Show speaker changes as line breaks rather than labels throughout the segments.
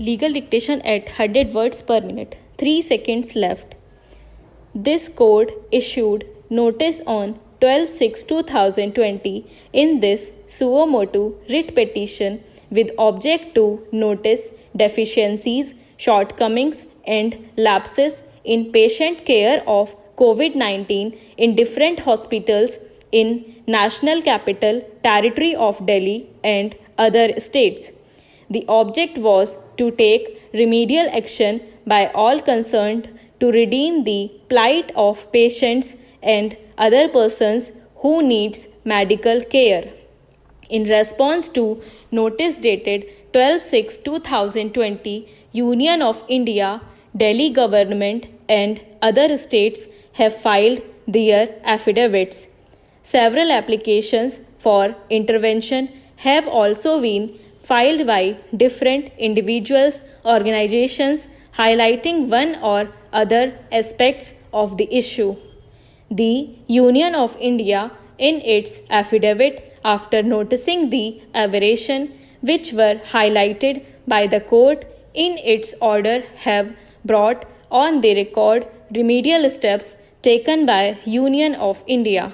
Legal dictation at 100 words per minute. 3 seconds left. This court issued notice on 12/6/2020 in this suo motu writ petition with object to notice deficiencies, shortcomings, and lapses in patient care of COVID-19 in different hospitals in National Capital Territory of Delhi and other states. The object was to take remedial action by all concerned to redeem the plight of patients and other persons who needs medical care. In response to notice dated 12/6/2020, Union of India, Delhi government and other states have filed their affidavits. Several applications for intervention have also been filed by different individuals, organizations, highlighting one or other aspects of the issue. The Union of India, in its affidavit, after noticing the aberration which were highlighted by the court in its order, have brought on the record remedial steps taken by Union of India.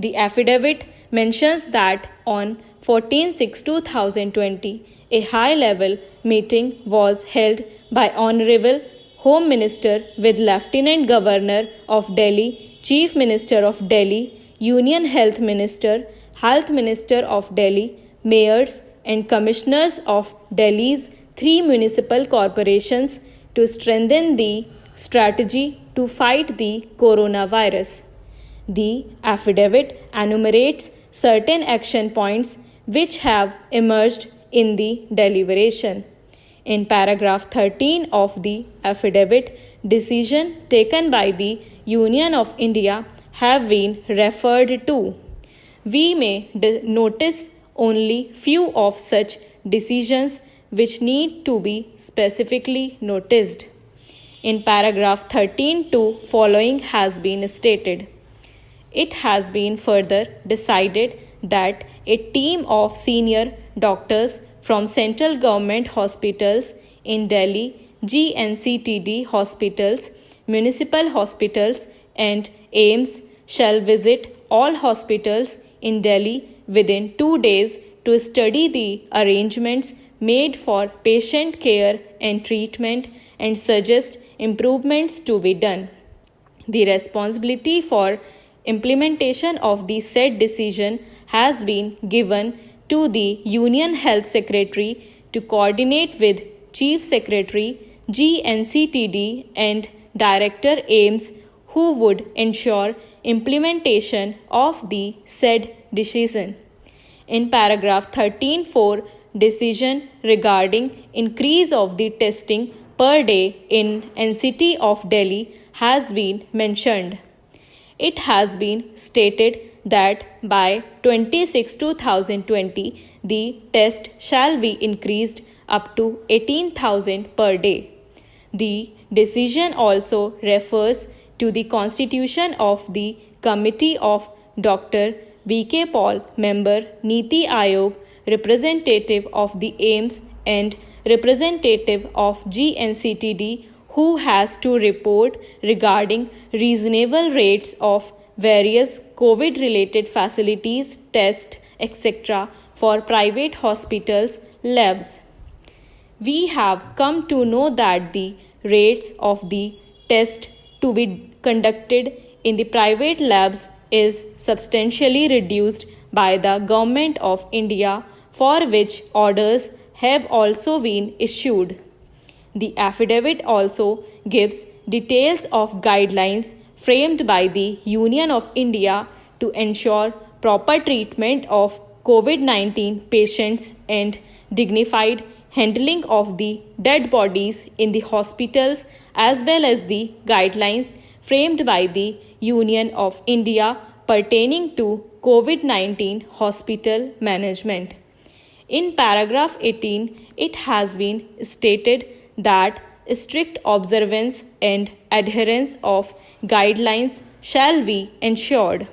The affidavit mentions that on 14/6/2020, a high-level meeting was held by Honorable Home Minister with Lieutenant Governor of Delhi, Chief Minister of Delhi, Union Health Minister of Delhi, mayors and commissioners of Delhi's 3 municipal corporations to strengthen the strategy to fight the coronavirus. The affidavit enumerates certain action points which have emerged in the deliberation. In paragraph 13 of the affidavit, decision taken by the Union of India have been referred to. We may notice only few of such decisions which need to be specifically noticed. In paragraph 13 to following has been stated. It has been further decided that a team of senior doctors from central government hospitals in Delhi, GNCTD hospitals, municipal hospitals, and AIIMS shall visit all hospitals in Delhi within 2 days to study the arrangements made for patient care and treatment and suggest improvements to be done. The responsibility for implementation of the said decision has been given to the Union Health Secretary to coordinate with Chief Secretary, GNCTD, and Director AIIMS, who would ensure implementation of the said decision. In paragraph 13(4), decision regarding increase of the testing per day in NCT of Delhi has been mentioned. It has been stated that by 26/2020, the test shall be increased up to 18,000 per day. The decision also refers to the constitution of the Committee of Dr. B.K. Paul, member Niti Aayog, representative of the AIIMS and representative of GNCTD, who has to report regarding reasonable rates of various COVID-related facilities, tests, etc. for private hospitals, labs. We have come to know that the rates of the test to be conducted in the private labs is substantially reduced by the Government of India, for which orders have also been issued. The affidavit also gives details of guidelines framed by the Union of India to ensure proper treatment of COVID-19 patients and dignified handling of the dead bodies in the hospitals, as well as the guidelines framed by the Union of India pertaining to COVID-19 hospital management. In paragraph 18, it has been stated that strict observance and adherence of guidelines shall be ensured.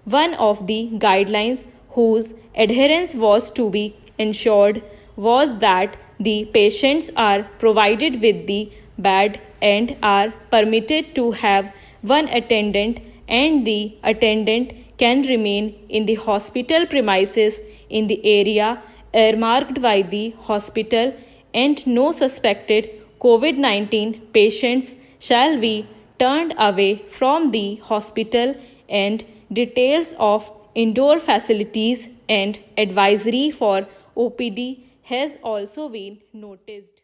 One of the guidelines whose adherence was to be ensured was that the patients are provided with the bed and are permitted to have one attendant, and the attendant can remain in the hospital premises in the area earmarked by the hospital, and no suspected COVID-19 patients shall be turned away from the hospital, and details of indoor facilities and advisory for OPD has also been noticed.